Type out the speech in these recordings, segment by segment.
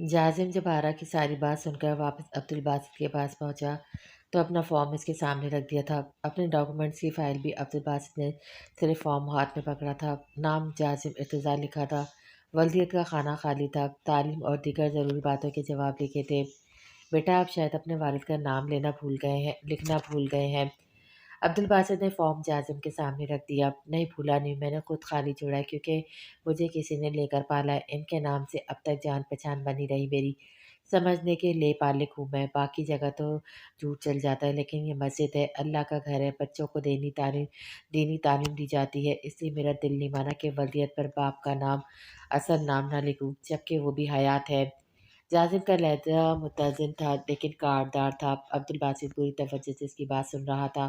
جازم جب آرا کی ساری بات سن کر واپس عبدالباسط کے پاس پہنچا تو اپنا فارم اس کے سامنے رکھ دیا تھا۔ اپنے ڈاکومنٹس کی فائل بھی عبدالباسط نے صرف فارم ہاتھ میں پکڑا تھا۔ نام جازم ارتضیٰ لکھا تھا، ولدیت کا خانہ خالی تھا، تعلیم اور دیگر ضروری باتوں کے جواب لکھے تھے۔ بیٹا آپ شاید اپنے والد کا نام لکھنا بھول گئے ہیں۔ عبدالباسط نے فارم جازم کے سامنے رکھ دیا۔ نہیں بھولا نہیں، میں نے خود خالی جوڑا ہے کیونکہ مجھے کسی نے لے کر پالا ہے۔ ان کے نام سے اب تک جان پہچان بنی رہی میری۔ سمجھنے کے لے پالک ہوں میں، باقی جگہ تو جھوٹ چل جاتا ہے لیکن یہ مسجد ہے، اللہ کا گھر ہے، بچوں کو دینی تعلیم دی جاتی ہے، اس لیے میرا دل نہیں مانا کہ ولدیت پر باپ کا نام اصل نام نہ لکھوں جبکہ وہ بھی حیات ہے۔ جازم کا لہجہ متزن تھا لیکن کارڈار تھا۔ عبدالباسط پوری توجہ سے اس کی بات سن رہا تھا۔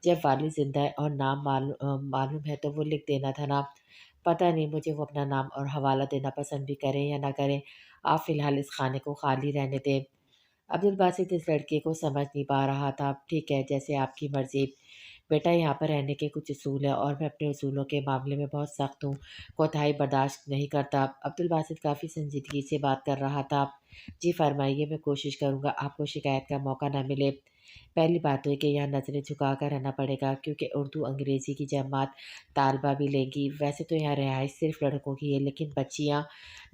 جب والد زندہ ہے اور نام معلوم ہے تو وہ لکھ دینا تھا نا۔ پتہ نہیں مجھے وہ اپنا نام اور حوالہ دینا پسند بھی کریں یا نہ کریں، آپ فی الحال اس خانے کو خالی رہنے دیں۔ عبدالباسط اس لڑکے کو سمجھ نہیں پا رہا تھا۔ ٹھیک ہے، جیسے آپ کی مرضی۔ بیٹا یہاں پر رہنے کے کچھ اصول ہیں اور میں اپنے اصولوں کے معاملے میں بہت سخت ہوں، کوتاہی برداشت نہیں کرتا۔ عبدالباسط کافی سنجیدگی سے بات کر رہا تھا۔ جی فرمائیے، میں کوشش کروں گا آپ کو شکایت کا موقع نہ ملے۔ پہلی بات تو یہ کہ یہاں نظریں جھکا کر رہنا پڑے گا کیونکہ اردو انگریزی کی جماعت طالبہ بھی لیں گی۔ ویسے تو یہاں رہائش صرف لڑکوں کی ہے لیکن بچیاں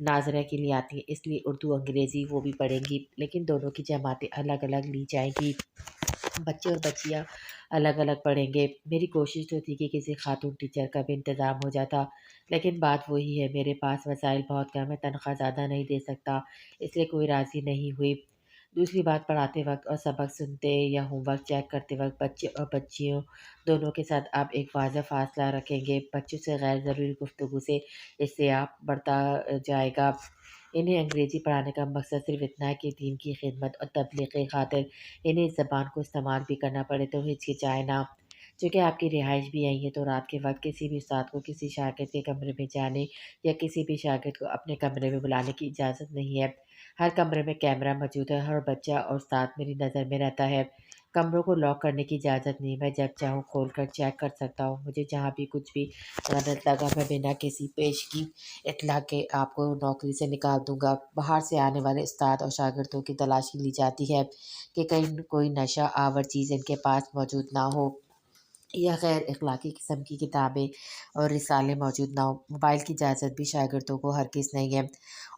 ناظرہ کے لیے آتی ہیں، اس لیے اردو انگریزی وہ بھی پڑھیں گی لیکن دونوں کی جماعتیں الگ الگ لی جائیں گی۔ بچے اور بچیاں الگ الگ پڑھیں گے۔ میری کوشش تو تھی کہ کسی خاتون ٹیچر کا بھی انتظام ہو جاتا لیکن بات وہی ہے، میرے پاس وسائل بہت کم ہے، تنخواہ زیادہ نہیں دے سکتا، اس لیے کوئی راضی نہیں ہوئی۔ دوسری بات، پڑھاتے وقت اور سبق سنتے یا ہوم ورک چیک کرتے وقت بچے اور بچیوں دونوں کے ساتھ آپ ایک واضح فاصلہ رکھیں گے۔ بچوں سے غیر ضروری گفتگو سے اس سے آپ بڑھتا جائے گا۔ انہیں انگریزی پڑھانے کا مقصد صرف اتنا ہے کہ دین کی خدمت اور تبلیغ کی خاطر انہیں اس زبان کو استعمال بھی کرنا پڑے تو ہچکچائے نہ۔ چونکہ آپ کی رہائش بھی یہیں ہے تو رات کے وقت کسی بھی استاد کو کسی شاگرد کے کمرے میں جانے یا کسی بھی شاگرد کو اپنے کمرے میں بلانے کی اجازت نہیں ہے۔ ہر کمرے میں کیمرہ موجود ہے، ہر بچہ اور استاد میری نظر میں رہتا ہے۔ کمروں کو لاک کرنے کی اجازت نہیں، میں جب چاہوں کھول کر چیک کر سکتا ہوں۔ مجھے جہاں بھی کچھ بھی غلط لگا میں بنا کسی پیشگی اطلاع کے آپ کو نوکری سے نکال دوں گا۔ باہر سے آنے والے استاد اور شاگردوں کی تلاشی لی جاتی ہے کہ کہیں کوئی نشہ آور چیز ان کے پاس موجود نہ ہو یا غیر اخلاقی قسم کی کتابیں اور رسالے موجود نہ ہوں۔ موبائل کی اجازت بھی شاگردوں کو ہرگز نہیں ہے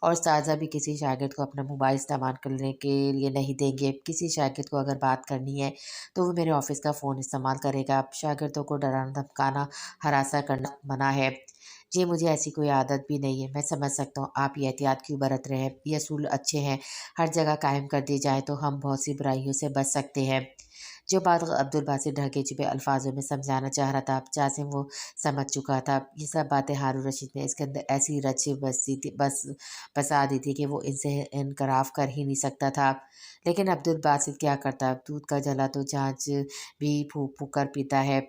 اور اساتذہ بھی کسی شاگرد کو اپنا موبائل استعمال کرنے کے لیے نہیں دیں گے۔ کسی شاگرد کو اگر بات کرنی ہے تو وہ میرے آفس کا فون استعمال کرے گا۔ شاگردوں کو ڈرانا دھمکانا ہراساں کرنا منع ہے۔ جی مجھے ایسی کوئی عادت بھی نہیں ہے، میں سمجھ سکتا ہوں آپ یہ احتیاط کیوں برت رہے ہیں، یہ اصول اچھے ہیں، ہر جگہ قائم کر دی جائے تو ہم بہت سی برائیوں سے بچ سکتے ہیں۔ جو بات عبدالباسط ڈھکے چھپے الفاظوں میں سمجھانا چاہ رہا تھا جاسم وہ سمجھ چکا تھا۔ یہ سب باتیں ہارون رشید نے اس کے اندر ایسی رچ بسا دی تھی کہ وہ ان سے انصراف کر ہی نہیں سکتا تھا۔ لیکن عبدالباسط کیا کرتا، دودھ کا جلا تو جانچ بھی پھونک پھونک کر پیتا ہے۔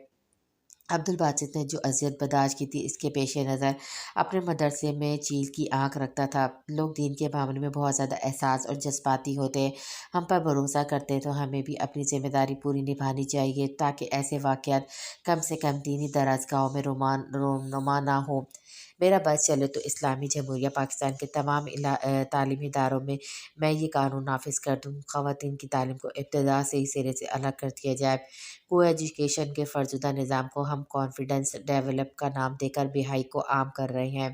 عبدالباسط نے جو اذیت برداشت کی تھی اس کے پیش نظر اپنے مدرسے میں چیل کی آنکھ رکھتا تھا۔ لوگ دین کے معاملے میں بہت زیادہ احساس اور جذباتی ہوتے ہیں، ہم پر بھروسہ کرتے ہیں تو ہمیں بھی اپنی ذمہ داری پوری نبھانی چاہیے تاکہ ایسے واقعات کم سے کم دینی درسگاہوں میں رونما نہ ہوں۔ میرا بس چلے تو اسلامی جمہوریہ پاکستان کے تمام تعلیمی اداروں میں یہ قانون نافذ کر دوں، خواتین کی تعلیم کو ابتدا سے ہی سرے سے الگ کر دیا جائے۔ کو ایجوکیشن کے فرسودہ نظام کو ہم کانفیڈنس ڈیولپ کا نام دے کر بہائی کو عام کر رہے ہیں۔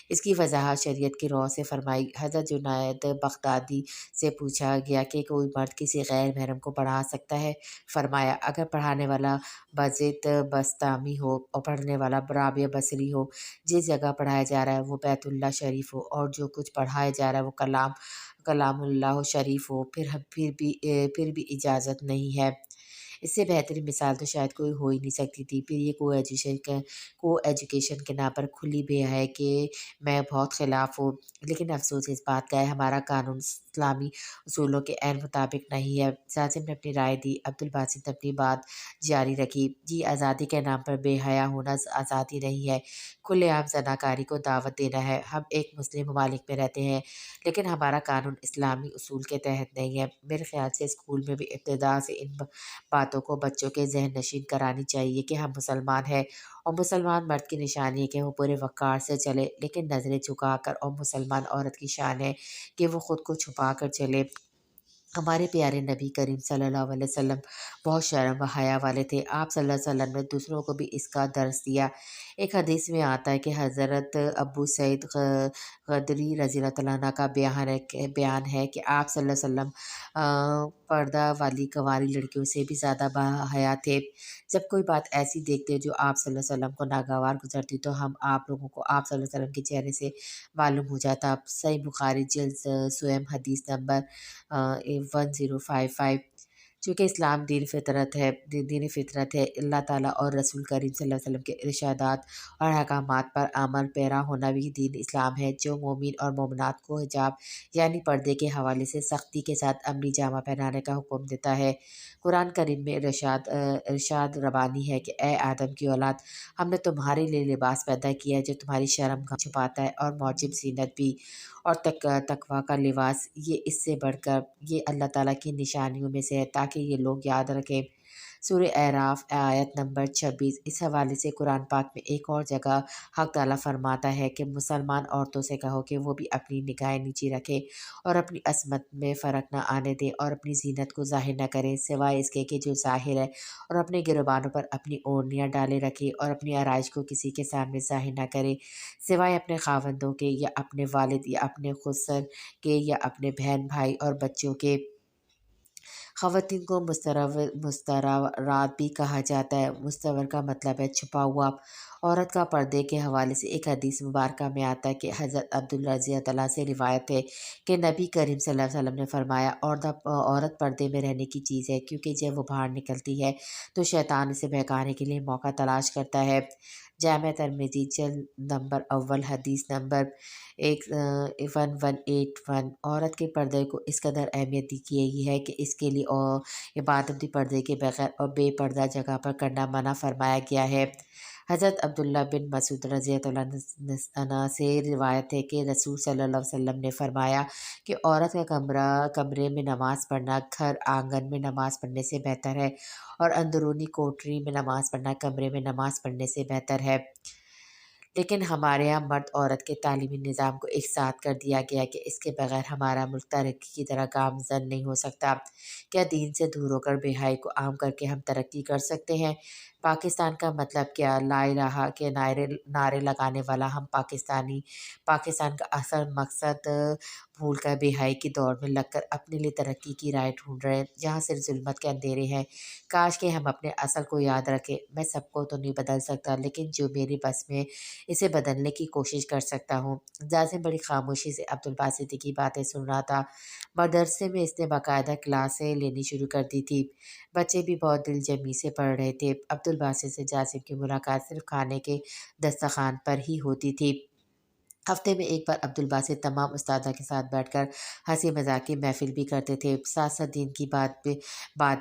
اس کی وضاحت شریعت کی رو سے فرمائی۔ حضرت جنید بغدادی سے پوچھا گیا کہ کوئی مرد کسی غیر محرم کو پڑھا سکتا ہے؟ فرمایا اگر پڑھانے والا بازید بستامی ہو اور پڑھنے والا رابعہ بصری ہو، جس جگہ پڑھایا جا رہا ہے وہ بیت اللہ شریف ہو اور جو کچھ پڑھایا جا رہا ہے وہ کلام اللہ شریف ہو، پھر بھی اجازت نہیں ہے۔ اس سے بہترین مثال تو شاید کوئی ہو ہی نہیں سکتی تھی۔ پھر یہ کو ایجوکیشن کے نام پر کھلی بے ہے کہ میں بہت خلاف ہوں، لیکن افسوس اس بات کا ہے ہمارا قانون اسلامی اصولوں کے عین مطابق نہیں ہے۔ جازم نے اپنی رائے دی۔ عبدالباسط نے اپنی بات جاری رکھی۔ جی آزادی کے نام پر بے حیا ہونا آزادی نہیں ہے، کھلے عام زناکاری کو دعوت دینا ہے۔ ہم ایک مسلم ممالک میں رہتے ہیں لیکن ہمارا قانون اسلامی اصول کے تحت نہیں ہے۔ میرے خیال سے اسکول میں بھی ابتدا سے ان باتوں کو بچوں کے ذہن نشین کرانی چاہیے کہ ہم مسلمان ہیں اور مسلمان مرد کی نشانی ہے کہ وہ پورے وقار سے چلے، لیکن نظریں جھکا کر، اور مسلمان عورت کی شان ہے کہ وہ خود کو چھپا کر چلے۔ ہمارے پیارے نبی کریم صلی اللہ علیہ وسلم بہت شرم و حیا والے تھے۔ آپ صلی اللہ علیہ وسلم نے دوسروں کو بھی اس کا درس دیا۔ ایک حدیث میں آتا ہے کہ حضرت ابو سعید غدری رضی اللہ تعالیٰ عنہ کا بیان ہے کہ آپ صلی اللہ علیہ وسلم پردہ والی کنواری لڑکیوں سے بھی زیادہ باحیا تھے۔ جب کوئی بات ایسی دیکھتے جو آپ صلی اللہ علیہ وسلم کو ناگوار گزرتی تو ہم آپ لوگوں کو آپ صلی اللہ علیہ وسلم کے چہرے سے معلوم ہو جاتا۔ صحیح بخاری جلد سوم حدیث نمبر 1055۔ چونکہ اسلام دین فطرت ہے، اللہ تعالیٰ اور رسول کریم صلی اللہ علیہ وسلم کے ارشادات اور احکامات پر عمل پیرا ہونا بھی دین اسلام ہے، جو مومن اور مومنات کو حجاب یعنی پردے کے حوالے سے سختی کے ساتھ عملی جامہ پہنانے کا حکم دیتا ہے۔ قرآن کریم میں ارشاد ربانی ہے کہ اے آدم کی اولاد، ہم نے تمہارے لیے لباس پیدا کیا ہے جو تمہاری شرم چھپاتا ہے اور موجب زینت بھی، اور تقویٰ کا لباس، یہ اس سے بڑھ کر یہ اللہ تعالیٰ کی نشانیوں میں سے ہے تاکہ یہ لوگ یاد رکھیں۔ سورہ اعراف آیت نمبر 26۔ اس حوالے سے قرآن پاک میں ایک اور جگہ حق تعالیٰ فرماتا ہے کہ مسلمان عورتوں سے کہو کہ وہ بھی اپنی نگاہیں نیچی رکھیں اور اپنی عصمت میں فرق نہ آنے دیں اور اپنی زینت کو ظاہر نہ کریں سوائے اس کے کہ جو ظاہر ہے، اور اپنے گریبانوں پر اپنی اوڑھنیاں ڈالے رکھیں اور اپنی آرائش کو کسی کے سامنے ظاہر نہ کریں سوائے اپنے خاوندوں کے یا اپنے والد یا اپنے خسر کے یا اپنے بہن بھائی اور بچوں کے۔ خواتین کو مستورات بھی کہا جاتا ہے۔ مستور کا مطلب ہے چھپا ہوا۔ عورت کا پردے کے حوالے سے ایک حدیث مبارکہ میں آتا ہے کہ حضرت عبداللہ رضی اللہ تعالیٰ سے روایت ہے کہ نبی کریم صلی اللہ علیہ وسلم نے فرمایا، عورت پردے میں رہنے کی چیز ہے، کیونکہ جب وہ باہر نکلتی ہے تو شیطان اسے بہکانے کے لیے موقع تلاش کرتا ہے۔ جامع ترمذی جلد نمبر اول حدیث نمبر 1181۔ عورت کے پردے کو اس قدر اہمیت دی گئی ہے کہ اس کے لیے عبادت بھی پردے کے بغیر اور بے پردہ جگہ پر کرنا منع فرمایا گیا ہے۔ حضرت عبداللہ بن مسعود رضی اللہ عنہ سے روایت ہے کہ رسول صلی اللہ علیہ وسلم نے فرمایا کہ عورت کا کمرے میں نماز پڑھنا گھر آنگن میں نماز پڑھنے سے بہتر ہے، اور اندرونی کوٹری میں نماز پڑھنا کمرے میں نماز پڑھنے سے بہتر ہے۔ لیکن ہمارے ہاں مرد عورت کے تعلیمی نظام کو ایک ساتھ کر دیا گیا کہ اس کے بغیر ہمارا ملک ترقی کی طرح گامزن نہیں ہو سکتا۔ کیا دین سے دور ہو کر بے حیائی کو عام کر کے ہم ترقی کر سکتے ہیں؟ پاکستان کا مطلب کیا؟ لا الہ کے نعرے لگانے والا ہم پاکستان کا اصل مقصد بھول کر بے حیائی کی دوڑ میں لگ کر اپنے لیے ترقی کی رائے ڈھونڈ رہے ہیں جہاں صرف ظلمت کے اندھیرے ہیں۔ کاش کہ ہم اپنے اصل کو یاد رکھیں۔ میں سب کو تو نہیں بدل سکتا، لیکن جو میری بس میں اسے بدلنے کی کوشش کر سکتا ہوں۔ جازم بڑی خاموشی سے عبدالباسط کی باتیں سن رہا تھا۔ مدرسے میں اس نے باقاعدہ کلاسیں لینی شروع کر دی تھی۔ بچے بھی بہت دل جمی سے پڑھ رہے تھے۔ عبدالباسط سے جازم کی ملاقات صرف کھانے کے دسترخوان پر ہی ہوتی تھی۔ ہفتے میں ایک بار عبدالباسط تمام استادہ کے ساتھ بیٹھ کر ہنسی مذاق کی محفل بھی کرتے تھے، ساتھ ساتھ دین کی بات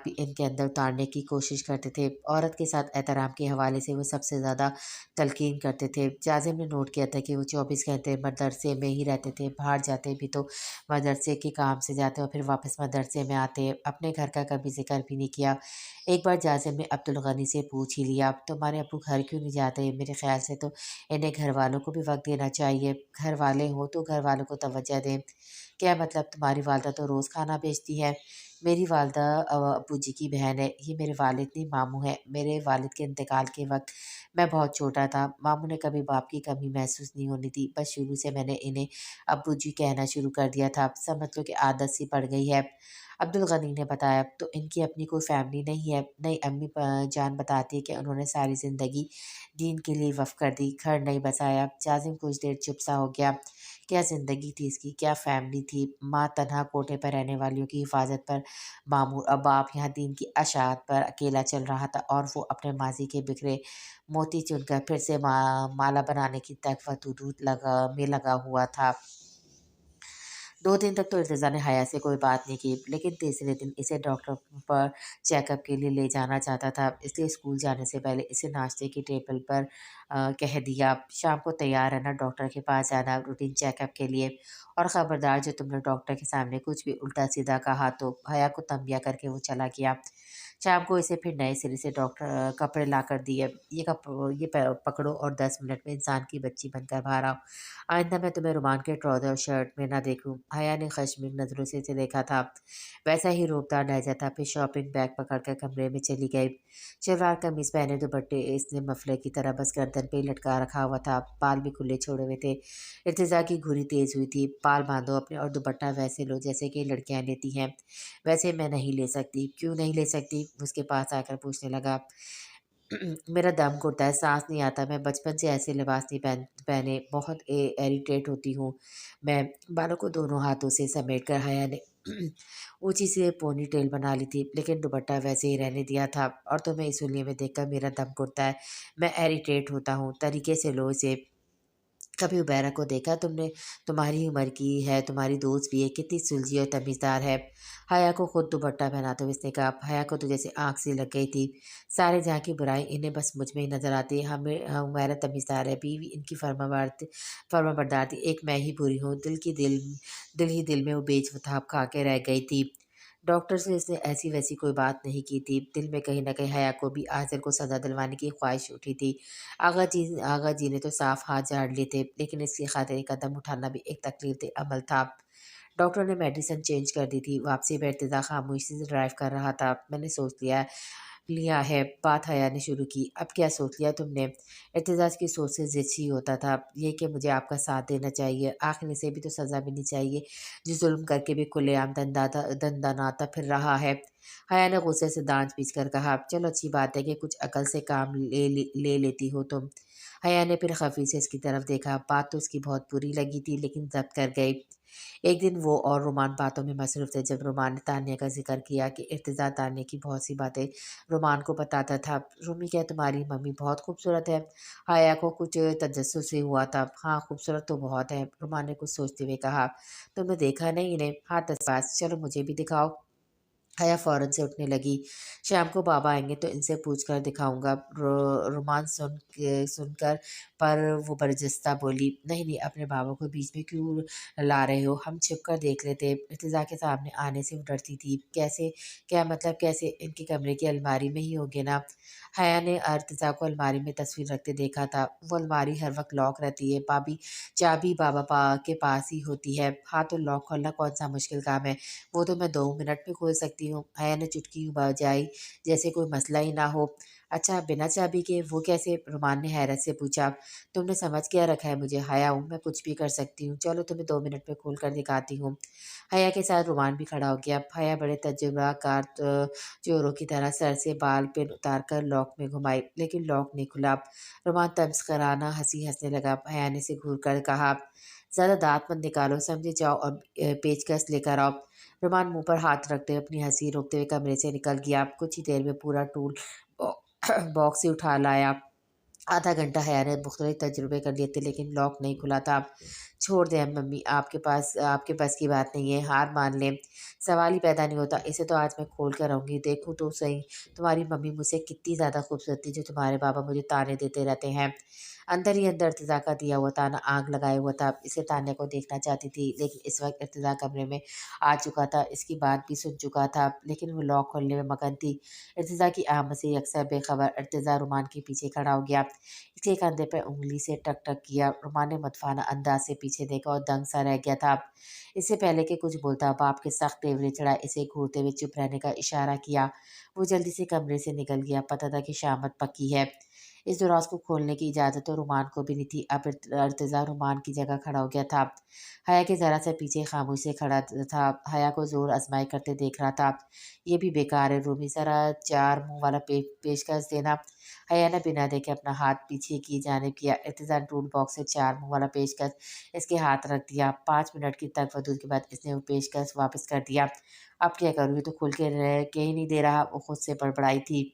بھی ان کے اندر اتارنے کی کوشش کرتے تھے۔ عورت کے ساتھ احترام کے حوالے سے وہ سب سے زیادہ تلقین کرتے تھے۔ جازم نے نوٹ کیا تھا کہ وہ 24 گھنٹے مدرسے میں ہی رہتے تھے، باہر جاتے بھی تو مدرسے کے کام سے جاتے اور پھر واپس مدرسے میں آتے، اپنے گھر کا کبھی ذکر بھی نہیں کیا۔ ایک بار جازم نے عبدالغنی سے پوچھ ہی لیا، تمہارے ابو گھر کیوں نہیں جاتے؟ میرے خیال سے تو انہیں گھر والوں کو بھی وقت دینا چاہیے، گھر والے ہوں تو گھر والوں کو توجہ دیں۔ کیا مطلب تمہاری والدہ تو روز کھانا بھیجتی ہے؟ میری والدہ ابو جی کی بہن ہے، یہ میرے والد نہیں ماموں ہیں۔ میرے والد کے انتقال کے وقت میں بہت چھوٹا تھا، ماموں نے کبھی باپ کی کمی محسوس نہیں ہونے دی، بس شروع سے میں نے انہیں ابو جی کہنا شروع کر دیا تھا، سمجھ لو کہ عادت سی پڑ گئی ہے۔ عبدالغنی نے بتایا، تو ان کی اپنی کوئی فیملی نہیں ہے؟ نہیں، امی جان بتاتی ہے کہ انہوں نے ساری زندگی دین کے لیے وقف کر دی، گھر نہیں بسایا۔ جازم کچھ دیر چپ سا ہو گیا۔ کیا زندگی تھی اس کی، کیا فیملی تھی؟ ماں تنہا کوٹھے پر رہنے والیوں کی حفاظت پر معمور، اب باپ یہاں دین کی اشاعت پر اکیلا چل رہا تھا، اور وہ اپنے ماضی کے بکھرے موتی چن کر پھر سے مالا بنانے کی تک میں لگا ہوا تھا۔ 2 दिन तक तो इर्तिज़ा ने हया से कोई बात नहीं की, लेकिन तीसरे दिन इसे डॉक्टर पर चेकअप के लिए ले जाना चाहता था, इसलिए स्कूल जाने से पहले इसे नाश्ते की टेबल पर कह दिया, "शाम को तैयार रहना, डॉक्टर के पास जाना रूटीन चेकअप के लिए, और ख़बरदार जो तुमने डॉक्टर के सामने कुछ भी उल्टा-सीधा कहा तो।" हया को तंबिया करके वो चला गया। शाम को इसे फिर नए सिरे से डॉक्टर कपड़े लाकर दिए, ये पकड़ो और 10 मिनट में इंसान की बच्ची बनकर बाहर आओ। आइंदा मैं तुम्हें रुमाल के ट्राउज़र और शर्ट में ना देखूँ। हया ने खश्मीन नज़रों से इसे देखा था। वैसा ही रोबदार लहज़ा था। फिर शॉपिंग बैग पकड़कर कमरे में चली गई। शलवार कमीज़ पहने दुपट्टे इसने मफलर की तरह बस गर्दन पे ही लटका रखा हुआ था। बाल भी खुले छोड़े हुए थे। इर्तिज़ा की घुरी तेज़ हुई थी। बाल बाँधो अपने और दुपट्टा वैसे लो जैसे कि लड़कियाँ लेती हैं। वैसे मैं नहीं ले सकती। क्यों नहीं ले सकती? उसके पास आकर पूछने लगा। मेरा दम घुटता है, साँस नहीं आता, मैं बचपन से ऐसे लिबास नहीं पहने, बहुत इरिटेट होती हूँ। मैं बालों को दोनों हाथों से समेट कर हया ने ऊँची सी पोनीटेल बना ली थी, लेकिन दुपट्टा वैसे ही रहने दिया था, और तुम्हें इस हुलिये में देखकर मेरा दम घुटता है। मैं इरिटेट होता हूँ, तरीके से लो इसे। कभी उबैरा को देखा तुमने? तुम्हारी उम्र की है, तुम्हारी दोस्त भी है, कितनी सुलझी और तमीज़दार है। हया को खुद दुपट्टा पहनाते हुए इसने कहा, हया को तो जैसे आँख सी लग गई थी। सारे जहाँ की बुराई इन्हें बस मुझ में ही नज़र आती है। हुमैरा तमीज़दार है, बीवी इनकी फर्माबरदार थी, एक मैं ही बुरी हूँ। दिल ही दिल में वो बेच-वताब खा के रह गई थी। डॉक्टर से इसने ऐसी-वैसी कोई बात नहीं की थी। दिल में कहीं न कहीं हया को भी आज़िर को सज़ा दिलवाने की ख्वाहिश उठी थी। आगा जी ने तो साफ हाथ झाड़ लिए थे, लेकिन इसकी खातिर एक कदम उठाना भी एक तकलीफ़देह अमल था। डॉक्टर ने मेडिसिन चेंज कर दी थी। वापसी में इर्तिज़ा खामोशी से ड्राइव कर रहा था। मैंने सोच लिया है, बात हया ने शुरू की। अब क्या सोच लिया तुमने? इर्तिज़ा की सोच से ज़िद ही होता था, ये कि मुझे आपका साथ देना चाहिए। आखिर इसे भी तो सज़ा मिलनी चाहिए, जो ज़ुल्म करके भी खुलेआम दंदनाता फिर रहा है। हया ने गुस्से से दाँत पीस कर कहा, चलो अच्छी बात है कि कुछ अकल से काम ले लेती हो तुम। हया ने फिर खफ़ी से इसकी तरफ देखा। बात तो उसकी बहुत बुरी लगी थी, लेकिन ज़ब्त कर गई। एक दिन वो और रोमान बातों में मसरूफ़ थे। जब रोमान ने तान्या का ज़िक्र किया कि इर्तिज़ा तान्या की बहुत सी बातें रोमान को बताता था। रूमी, क्या तुम्हारी मम्मी बहुत खूबसूरत है? हया को कुछ तजस्सुस ही हुआ था। हाँ, खूबसूरत तो बहुत है, रोमान ने कुछ सोचते हुए कहा। तुमने देखा नहीं इन्हें? हाँ, पास चलो मुझे भी दिखाओ। हया फ़ौरन से उठने लगी। शाम को बाबा आएँगे तो इनसे पूछ कर दिखाऊँगा। रोमान सुनकर पर वो बरजस्ता बोली, "नहीं, नहीं, अपने बाबा को बीच में क्यों ला रहे हो? हम छिप कर देख लेते।" इर्तिज़ा के सामने आने से वो डरती थी। कैसे? क्या मतलब कैसे? इनके कमरे की अलमारी में ही होंगे ना? हया ने इर्तिज़ा को अलमारी में तस्वीर रखते देखा था। वो अलमारी हर वक़्त लॉक रहती है। चाबी बाबा के पास ही होती है। हाँ, तो लॉक खोलना कौन-सा मुश्किल काम है? वो तो मैं 2 मिनट में खोल सकती हूँ। हया ने चुटकी बजाई, जैसे कोई मसला ही ना हो। अच्छा, बिना चाबी के? वो कैसे? रुमान ने हैरत से पूछा। तुमने समझ क्या रखा है मुझे? हया हूँ, मैं कुछ भी कर सकती हूँ। चलो तुम्हें 2 मिनट में खोल कर दिखाती हूँ। हया के साथ रुमान भी खड़ा हो गया। हया बड़े तजुर्बाकार चोरों की तरह सर से बाल पिन उतार कर लॉक में घुमाई, लेकिन लॉक नहीं खुला। रुमान तमस्कराना हँसी हँसने लगा। हया ने इसे घूर कर कहा, ज़्यादा दाँत मत निकालो, समझे, जाओ और पेचकस लेकर आओ। रुमान मुँह पर हाथ रखते हुए अपनी हँसी रोकते हुए कमरे से निकल गया। कुछ ही देर में पूरा टूल बॉ बॉक्स ही उठा लाया। आधा घंटा हया ने मुख्तलिफ तजुर्बे कर लिए थे, लेकिन लॉक नहीं खुला था। छोड़ दें अब मम्मी, आपके बस की बात नहीं है, हार मान लें। सवाल ही पैदा नहीं होता। इसे तो आज मैं खोल कर रहूँगी, देखूँ तो सही तुम्हारी मम्मी मुझसे कितनी ज़्यादा खूबसूरत थी, जो तुम्हारे बाबा मुझे ताने देते रहते हैं। अंदर ही अंदर इर्तिज़ा का दिया हुआ ताना आग लगाए हुआ था। इसे तान्या को देखना चाहती थी, लेकिन इस वक़्त इर्तिज़ा कमरे में आ चुका था। इसकी बात भी सुन चुका था, लेकिन वो लॉक खोलने में मगन थी। इर्तिज़ा की आमद से अक्सर बेखबर इर्तिज़ा रुमान के पीछे खड़ा हो गया। इसके कंधे पर उँगली से टक-टक किया। रुमान ने मतवाना अंदाज़ से पीछे देखा और दंग सा रह गया था। इससे पहले कि कुछ बोलता, बाप के सख्त तेवरे चढ़ा इसे घूरते हुए चुप रहने का इशारा किया। वो जल्दी से कमरे से निकल गया। पता था कि शामत पक्की है। इस दराज को खोलने की इजाज़त तो रुमान को भी नहीं थी। अब इर्तिज़ा रुमान की जगह खड़ा हो गया था। हया के ज़रा सा पीछे खामोश से खड़ा था। हया को ज़ोर आज़माई करते देख रहा था। ये भी बेकार है रूमी, ज़रा 4 मुँह वाला पेचकस देना। हया ने बिना देखे अपना हाथ पीछे की जानिब किया। इर्तिज़ा ने टूल बॉक्स से 4 मुँह वाला पेचकस इसके हाथ रख दिया। 5 मिनट की तफादुल के बाद इसने वो पेचकस वापस कर दिया। अब क्या करूँ, ये तो खुल के ही नहीं दे रहा, वो खुद से बड़बड़ाई थी।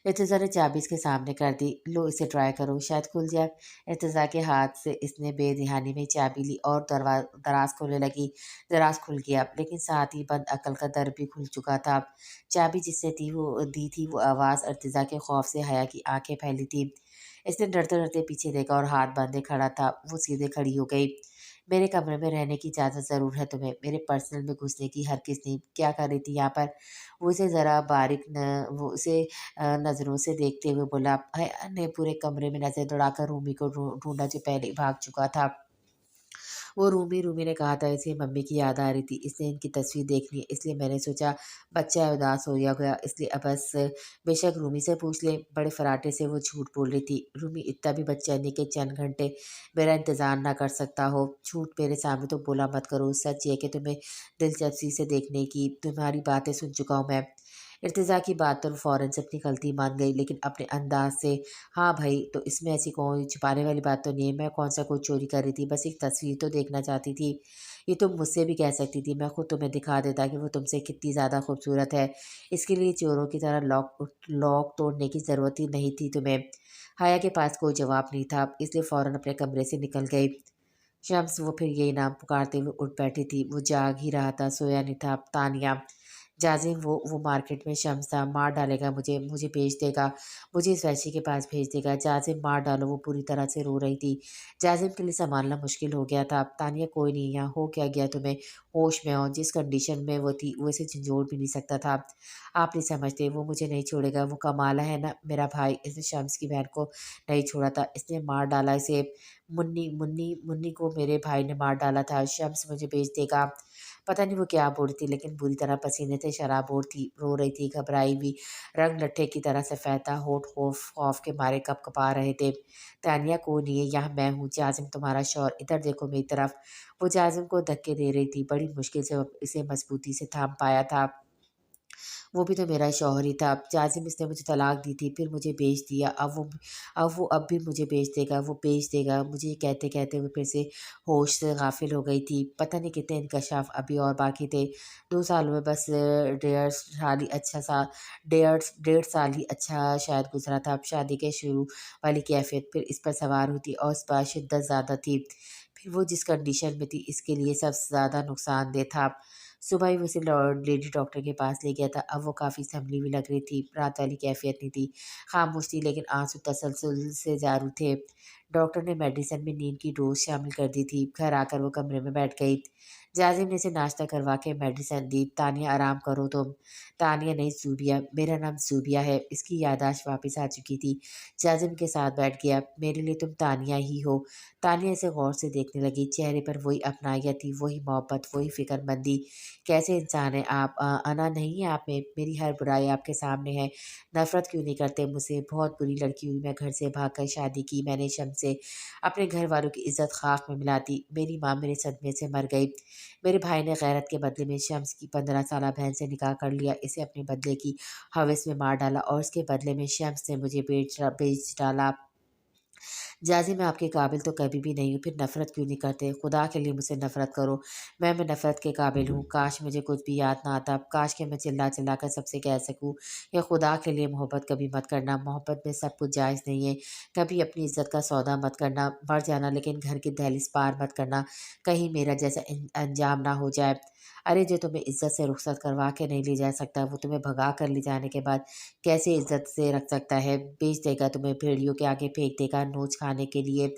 इर्तिज़ा ने चाबी इसके सामने कर दी। लो इसे ट्राई करो, शायद खुल जाए। इर्तिज़ा के हाथ से इसने बेध्यानी में चाबी ली और दराज खोलने लगी। दराज खुल गया, लेकिन साथ ही बंद अकल का दर भी खुल चुका था। चाबी जिसने दी थी वो आवाज़ इर्तिज़ा के खौफ से हया की आंखें फैली थी। इसने डरते-डरते पीछे देखा और हाथ बाँधे खड़ा था। वो सीधे खड़ी हो गई। मेरे कमरे में रहने की इजाज़त ज़रूर है तुम्हें, मेरे पर्सनल में घुसने की हरगिज़ नहीं। क्या कर रही थी यहाँ पर? वो उसे ज़रा बारीक न वो उसे नज़रों से देखते हुए बोला। हया ने पूरे कमरे में नज़र दौड़ाकर रूमी को ढूँढा जो पहले ही भाग चुका था। वो रूमी ने कहा था इसे मम्मी की याद आ रही थी, इसने इनकी तस्वीर देख ली, इसलिए मैंने सोचा बच्चा है उदास हो गया इसलिए अब बस बेशक रूमी से पूछ ले। बड़े फराटे से वो झूठ बोल रही थी। रूमी इतना भी बेचैनी के चंद घंटे मेरा इंतज़ार ना कर सकता हो। झूठ मेरे सामने तो बोला मत करो, सच ये है कि तुम्हें दिलचस्पी से देखने की, तुम्हारी बातें सुन चुका हूँ मैं। इर्तिज़ा की बात पर फ़ौरन से अपनी गलती मान गई, लेकिन अपने अंदाज़ से, हाँ भाई, तो इसमें ऐसी कोई छुपाने वाली बात तो नहीं है, मैं कौन-सा कुछ चोरी कर रही थी, बस एक तस्वीर तो देखना चाहती थी। ये तुम मुझसे भी कह सकती थी, मैं खुद तुम्हें दिखा देता कि वो तुमसे कितनी ज़्यादा खूबसूरत है। इसके लिए चोरों की तरह लॉक लॉक तोड़ने की ज़रूरत ही नहीं थी तुम्हें। हाया के पास कोई जवाब नहीं था, इसलिए फ़ौरन अपने कमरे से निकल गई। शम्स वो फिर यही नाम पुकारते हुए उठ बैठी थी। वो जाग ही रहा था, सोया नहीं था। तानिया, जाज़िम वो मार्केट में शम्स था, मार डालेगा मुझे, मुझे बेच देगा, मुझे इस वैश्य के पास भेज देगा। जाज़िम मार डालो, वो पूरी तरह से रो रही थी। जाज़िम के लिए सँभालना मुश्किल हो गया था। तानिया कोई नहीं यहाँ, हो क्या गया तुम्हें? होश में आओ, जिस कंडीशन में वो थी, वो इसे झंझोड़ भी नहीं सकता था। आप नहीं समझते, वो मुझे नहीं छोड़ेगा, वो कमाला है ना मेरा भाई, इसने शम्स की बहन को नहीं छोड़ा था, इसने मार डाला इसे। मुन्नी को मेरे भाई ने मार डाला था, शम्स मुझे बेच देगा। पता नहीं वो क्या बोल रही थी, लेकिन बुरी तरह पसीने से शराबोर थी, रो रही थी, घबराई भी, रंग लट्ठे की तरह सफ़ेद था, होंठ खौफ़ खौफ़ के मारे कँप-कँपा रहे थे। तानिया कोई नहीं है, यहाँ मैं हूँ, जाज़िम तुम्हारा शौहर, इधर देखो मेरी तरफ। वो जाज़िम को धक्के दे रही थी, बड़ी मुश्किल से इसे मज़बूती से थाम पाया था। वो भी तो मेरा शौहर ही था। जाज़िम इसने मुझे तलाक दी थी, फिर मुझे बेच दिया। अब भी मुझे बेच देगा, वो बेच देगा। मुझे ये कहते-कहते वो फिर से होश से गाफ़िल हो गई थी। पता नहीं कितने इंकशाफ अभी और बाकी थे। 2 सालों में बस डेढ़ साल ही अच्छा शायद गुज़रा था। अब शादी के शुरू वाली कैफ़ियत फिर इस पर सवार हुई थी और इस पर शिद्दत ज़्यादा थी। फिर वो जिस कंडीशन में थी, इसके लिए सबसे ज़्यादा नुकसानदेह था। सुबह ही वो उसे लेडी डॉक्टर के पास ले गया था। अब वो काफ़ी संभली हुई लग रही थी। रात वाली कैफ़ियत नहीं थी। खामोश थी, लेकिन आँसू तसलसल से जारी थे। डॉक्टर ने मेडिसिन में नींद की डोज़ शामिल कर दी थी। घर आकर वो कमरे में बैठ गई। जाज़िम ने इसे नाश्ता करवा के मेडिसिन दी। तानिया आराम करो तुम। तानिया नहीं, ज़ूबिया। मेरा नाम ज़ूबिया है। इसकी याददाश्त वापस आ चुकी थी। जाज़िम के साथ बैठ गया। मेरे लिए तुम तानिया ही हो। तानिया इसे गौर से देखने लगी। चेहरे पर वही अपनायत थी, वही मोहब्बत, वही फ़िक्रमंदी। कैसे इंसान हैं आप? अना नहीं है आप में, मेरी हर बुराई आपके सामने है। नफ़रत क्यों नहीं करते मुझसे? बहुत बुरी लड़की हुई मैं, घर से भागकर शादी की मैंने शम्स से। अपने घर वालों की इज़्ज़त ख़ाक में मिला दी। मेरी माँ मेरे सदमे से मर गई। मेरे भाई ने गैरत के बदले में शम्स की 15 साला बहन से निकाह कर लिया। इसे अपने बदले की हवस में मार डाला और इसके बदले में शम्स ने मुझे बेच डाला। जाज़ी मैं आपके काबिल तो कभी भी नहीं हूँ, फिर नफ़रत क्यों नहीं करते? खुदा के लिए मुझसे नफ़रत करो। मैं नफ़रत के काबिल हूँ। काश मुझे कुछ भी याद ना आता। काश कि मैं चिल्ला-चिल्ला कर सबसे कह सकूँ कि खुदा के लिए मोहब्बत कभी मत करना। मोहब्बत में सब कुछ जायज़ नहीं है। कभी अपनी इज़्ज़त का सौदा मत करना। मर जाना, लेकिन घर की दहलीज़ पार मत करना। कहीं मेरा जैसा अंजाम ना हो जाए। अरे जो तुम्हें इज़्ज़त से रुख़सत करवा के नहीं ले जा सकता, वो तुम्हें भगा कर ले जाने के बाद कैसे इज़्ज़त से रख सकता है? बेच देगा तुम्हें, भेड़ियों के आगे फेंक देगा नोच खाने के लिए।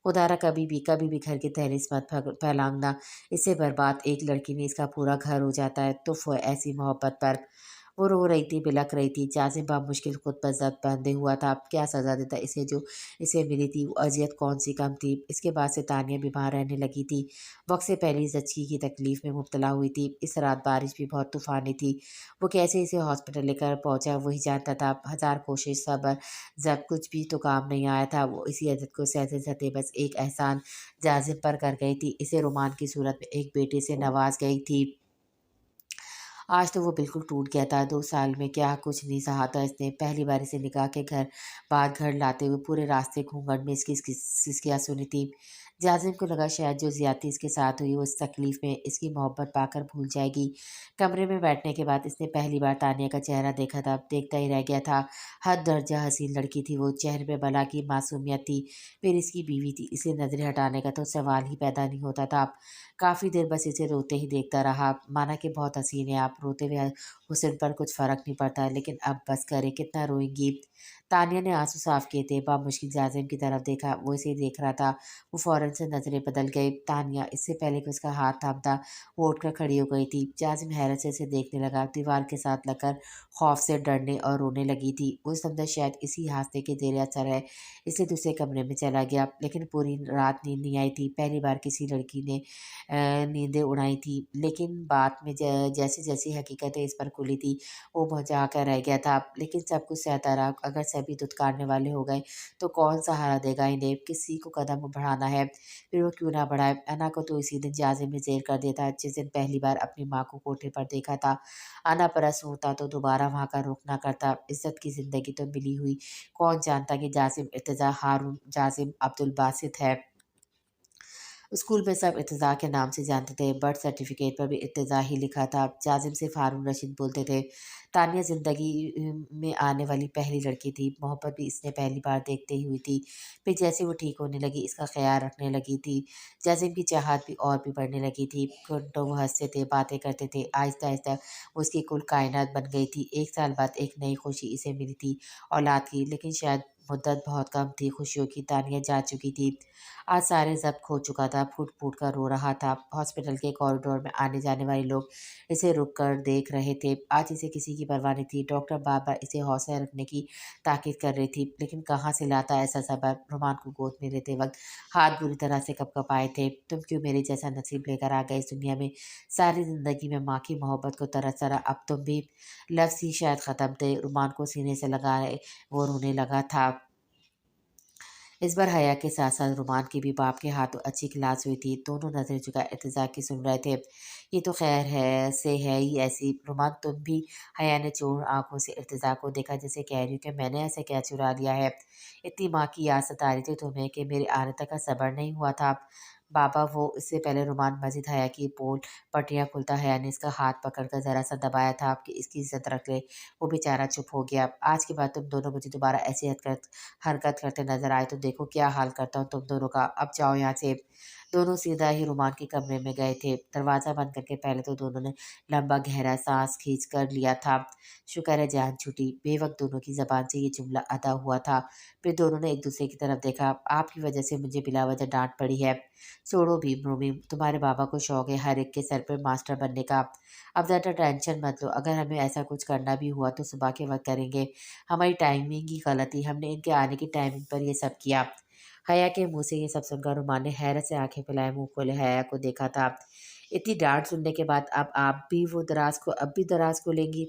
खुदारा कभी भी घर की तहरीस मत फैलाना। इससे बर्बाद एक लड़की नहीं, इसका पूरा घर हो जाता है। तुफ़ है ऐसी मोहब्बत पर। वो रो रही थी, बिलख रही थी। जाज़िम बामुश्किल खुद पर ज़ब्त बंधे हुआ था। अब क्या सज़ा देता इसे जो इसे मिली थी? वो अज़ियत कौन-सी कम थी? इसके बाद से तानिया बीमार रहने लगी थी। वक़्त से पहले ही ज़च्ची की तकलीफ़ में मुब्तला हुई थी। इस रात बारिश भी बहुत तूफ़ानी थी। वो कैसे इसे हॉस्पिटल लेकर पहुँचा वही जानता था। हज़ार कोशिश, सब्र, ज़ब्त, कुछ भी तो काम नहीं आया था। वो इसी अज़ियत को सहते-सहते बस एक एहसान जाज़िम पर कर गई थी। इसे रोमान की सूरत में एक बेटे से नवाज़ गई थी। आज तो वो बिल्कुल टूट गया था। 2 साल में क्या कुछ नहीं सहा था इसने। पहली बार इसे निकाह के बाद घर लाते हुए पूरे रास्ते घूंघट में इसकी सिसकियाँ सुनी थी। जाजिम को लगा शायद जो ज़्यादती इसके साथ हुई वो इस तकलीफ़ में इसकी मोहब्बत पाकर भूल जाएगी। कमरे में बैठने के बाद इसने पहली बार तानिया का चेहरा देखा था, देखता ही रह गया था। हद दर्जा हसीन लड़की थी वो, चेहरे पे भला की मासूमियत थी, फिर इसकी बीवी थी, इसलिए नज़रें हटाने का तो सवाल ही पैदा नहीं होता था। काफ़ी देर बस इसे रोते ही देखता रहा, माना कि बहुत हसीन है आप, रोते हुए हुस्न पर कुछ फ़र्क नहीं पड़ता, लेकिन अब बस करे, कितना रोएँगी? तानिया ने आँसू साफ़ किए थे, बामुश्किल जाज़िम की तरफ देखा, वो इसे देख रहा था। वो फ़ौरन से नज़रें बदल गई। तानिया इससे पहले कि उसका हाथ थामता, वो उठकर खड़ी हो गई थी। जाज़िम हैरत से इसे देखने लगा, दीवार के साथ लगकर खौफ से डरने और रोने लगी थी। वो समझा शायद इसी हादसे के ज़ेर असर है, इसलिए दूसरे कमरे में चला गया। लेकिन पूरी रात नींद नहीं आई थी। पहली बार किसी लड़की ने नींदें उड़ाई थी, लेकिन बाद में जैसी-जैसी हकीकतें इस पर खुली थी, वो मुरझा कर रह गया था। लेकिन सब कुछ सहता रहा। अगर सभी धुतकारने वाले हो गए, तो कौन सहारा देगा इन्हें? किसी को कदम बढ़ाना है, फिर वो क्यों ना बढ़ाए? अना को तो इसी दिन जाज़िम ने ज़ेर कर दिया था, जिस दिन पहली बार अपनी माँ को कोठे पर देखा था। अना परस्त होता तो दोबारा वहाँ का रुख ना करता। इज़्ज़त की ज़िंदगी तो मिली हुई, कौन जानता कि जाज़िम इर्तिज़ा हारून जाज़िम अब्दुल बासित है। स्कूल में सब इर्तिज़ा के नाम से जानते थे, बर्थ सर्टिफ़िकेट पर भी इर्तिज़ा ही लिखा था। जाज़िम सिर्फ़ हारून रशीद बोलते थे। तानिया ज़िंदगी में आने वाली पहली लड़की थी, मोहब्बत भी इसने पहली बार देखते ही हुई थी। फिर जैसे वो ठीक होने लगी, इसका ख़्याल रखने लगी थी। जाज़िम की चाहत भी और भी बढ़ने लगी थी। घंटों वो हँसते थे, बातें करते थे। आहिस्ता-आहिस्ता वो उसकी कुल कायनात बन गई थी। 1 साल बाद एक नई खुशी इसे मिली थी, औलाद की, लेकिन शायद मुद्दत बहुत कम थी खुशियों की। तानिया जा चुकी थी। आज सारे ज़ब्त खो चुका था, फूट-फूट कर रो रहा था। हॉस्पिटल के कॉरिडोर में आने-जाने वाले लोग इसे रुक कर देख रहे थे। आज इसे किसी की परवाह नहीं थी। डॉक्टर बार-बार इसे हौसला रखने की ताकीद कर रही थी, लेकिन कहाँ से लाता ऐसा सब्र? रुमान को गोद में लेते वक़्त हाथ बुरी तरह से कँप-कँपाए थे। तुम क्यों मेरे जैसा नसीब लेकर आ गए इस दुनिया में? सारी ज़िंदगी में माँ की मोहब्बत को तरसता रहा, अब तुम भी। लफ्ज़ ही शायद ख़त्म थे, रुमान को सीने से लगाए वो रोने लगा था। इस बार हया के साथ-साथ रुमान की भी बाप के हाथों अच्छी क्लास हुई थी। दोनों नज़रें झुकाए इंतज़ार की सुन रहे थे। ये तो खैर है ही ऐसी। रुमान तुम भी? हया ने चोर आँखों से इर्तिज़ा को देखा, जैसे कह रही हो कि मैंने ऐसे क्या चुरा लिया है? इतनी माँ की याद सता रही थी तुम्हें कि मेरे आने तक का सब्र नहीं हुआ था। बाबा वो इससे पहले रुमान मज़ीद हया की पोल पट्टियाँ खुलता हया ने इसका हाथ पकड़कर ज़रा-सा दबाया था कि इसकी इज़्ज़त रख ले। वो बेचारा चुप हो गया। आज के बाद तुम दोनों मुझे दोबारा ऐसी हरकत करते नजर आए तो देखो क्या हाल करता हूँ तुम दोनों का। अब जाओ यहाँ से। दोनों सीधा ही रुमान के कमरे में गए थे। दरवाज़ा बंद करके पहले तो दोनों ने लंबा गहरा सांस खींच कर लिया था। शुक्र है जान छूटी। बेवक्त दोनों की ज़बान से ये जुमला अदा हुआ था। फिर दोनों ने एक दूसरे की तरफ देखा। आपकी वजह से मुझे बिला वजह डांट पड़ी है। छोड़ो भीम रोमी, तुम्हारे बाबा को शौक है हर एक के सर पर मास्टर बनने का। अब ज़्यादा टेंशन मत लो, अगर हमें ऐसा कुछ करना भी हुआ तो सुबह के वक्त करेंगे। हमारी टाइमिंग ही गलत थी, हमने इनके आने की टाइमिंग पर ये सब किया। हया के मुँह से ये सब सुनकर रुमान ने हैरत से आँखें फैलाए मुँह खोले हया को देखा था। इतनी डाँट सुनने के बाद अब आप भी वो दराज़ को अब भी दराज़ को लेंगी?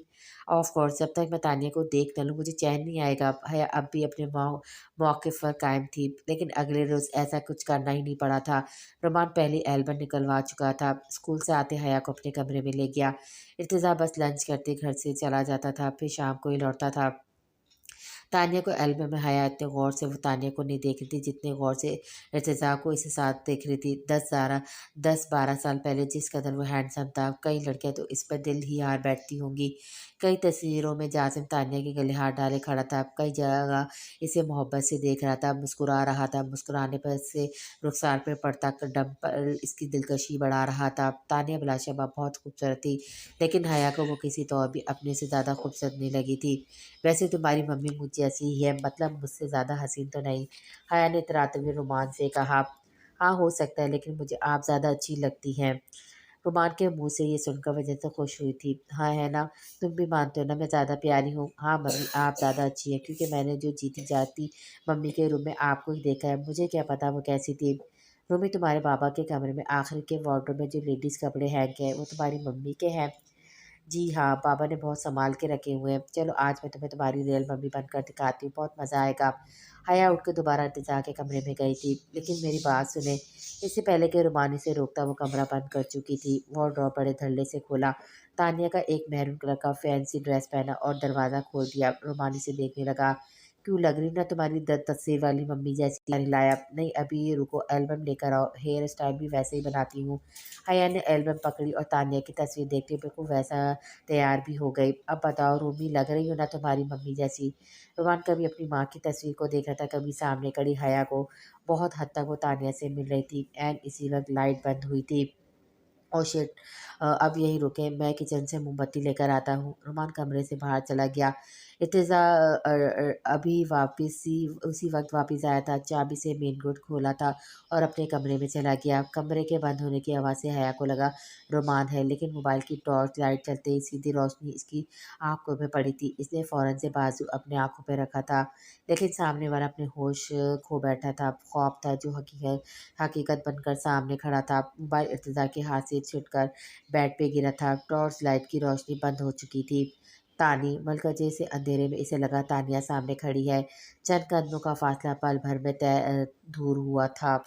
ऑफ़ कोर्स जब तक मैं तानिया को देख न लूँ मुझे चैन नहीं आएगा। हया अब भी अपने मौक़िफ़ पर कायम थी, लेकिन अगले रोज़ ऐसा कुछ करना ही नहीं पड़ा था। रुमान पहले एल्बम निकलवा चुका था। स्कूल से आते हया को अपने कमरे में ले गया। इर्तिज़ा बस लंच करते घर से चला जाता था, फिर शाम को ही लौटता था। तानिया को एल्बम में हया इतने गौर से वो तानिया को नहीं देख रही थी जितने गौर से इर्तिज़ा को इसे साथ देख रही थी। 10-12 साल पहले जिस कदर वो हैंडसम था, कई लड़कियां तो इस पर दिल ही हार बैठती होंगी। कई तस्वीरों में जासिम तानिया के गले हाथ डाले खड़ा था, कई जगह इसे मोहब्बत से देख रहा था, मुस्कुरा रहा था। मुस्कुराने पर से रुखसार पर पड़ता दम पर इसकी दिलकशी बढ़ा रहा था। तानिया बिलाशबा बहुत खूबसूरत थी, लेकिन हया को वो किसी तौर भी अपने से ज़्यादा खूबसूरत नहीं लगी थी। वैसे तुम्हारी मम्मी मुझ जैसी ही है, मतलब मुझसे ज़्यादा हसीन तो नहीं। हया ने इतराते हुए रुमान से कहा। हाँ हो सकता है, लेकिन मुझे आप ज़्यादा अच्छी लगती हैं। रुमान के मुंह से ये सुनकर वजह से खुश हुई थी। हाँ है ना, तुम भी मानते हो ना मैं ज़्यादा प्यारी हूँ? हाँ मम्मी आप ज़्यादा अच्छी हैं, क्योंकि मैंने जो जीती जाती मम्मी के रूम में आपको ही देखा है, मुझे क्या पता वो कैसी थी। रूमी तुम्हारे बाबा के कमरे में आखिर के वार्डरोब में जो लेडीज़ कपड़े हैंग हैं वो तुम्हारी मम्मी के हैं? जी हाँ, पापा ने बहुत सँभाल के रखे हुए हैं। चलो आज मैं तुम्हें तुम्हारी रियल मम्मी बनकर दिखाती हूँ, बहुत मज़ा आएगा। हया उठ के दोबारा इंतज़ा के कमरे में गई थी, लेकिन मेरी बात सुने। इससे पहले कि रुमानी से रोकता वो कमरा बंद कर चुकी थी। वार्डरोब बड़े धड़ल्ले से खोला। तानिया का एक मैरून कलर का फैंसी ड्रेस पहना और दरवाज़ा खोल दिया। रुमानी से देखने लगा। کیوں لگ رہی نا تمہاری تصویر والی ممی جیسی؟ لایا نہیں، ابھی رکو، ایلبم لے کر آؤ، ہیئر اسٹائل بھی ویسے ہی بناتی ہوں۔ حیا نے ایلبم پکڑی اور تانیہ کی تصویر دیکھ کے بالکل ویسا تیار بھی ہو گئی۔ اب بتاؤ رومی، لگ رہی ہو نا تمہاری ممی جیسی؟ رومان کبھی اپنی ماں کی تصویر کو دیکھ رہا تھا، کبھی سامنے کڑی حیا کو۔ بہت حد تک وہ تانیہ سے مل رہی تھی۔ اسی وقت لائٹ بند ہوئی تھی۔ او شٹ، اب یہی رکیں، میں کچن سے موم بتی لے کر آتا ہوں۔ رومان کمرے سے باہر چلا گیا۔ ارتضیٰ ابھی اسی وقت واپس آیا تھا، چابی سے مین گیٹ کھولا تھا اور اپنے کمرے میں چلا گیا۔ کمرے کے بند ہونے کی آواز سے حیا کو لگا رومان ہے، لیکن موبائل کی ٹارچ لائٹ چلتے ہی سیدھی روشنی اس کی آنکھوں پہ پڑی تھی۔ اس نے فوراً سے بازو اپنے آنکھوں پہ رکھا تھا، لیکن سامنے والا اپنے ہوش کھو بیٹھا تھا۔ خواب تھا جو حقیقت بن کر سامنے کھڑا تھا۔ موبائل ارتضیٰ کے ہاتھ سے چھٹ کر بیڈ پہ گرا تھا۔ ٹارچ لائٹ کی روشنی بند ہو چکی تھی۔ تانی ملکہ سے اندھیرے میں اسے لگا تانیہ سامنے کھڑی ہے۔ چند قدموں کا فاصلہ پل بھر میں دور ہوا تھا۔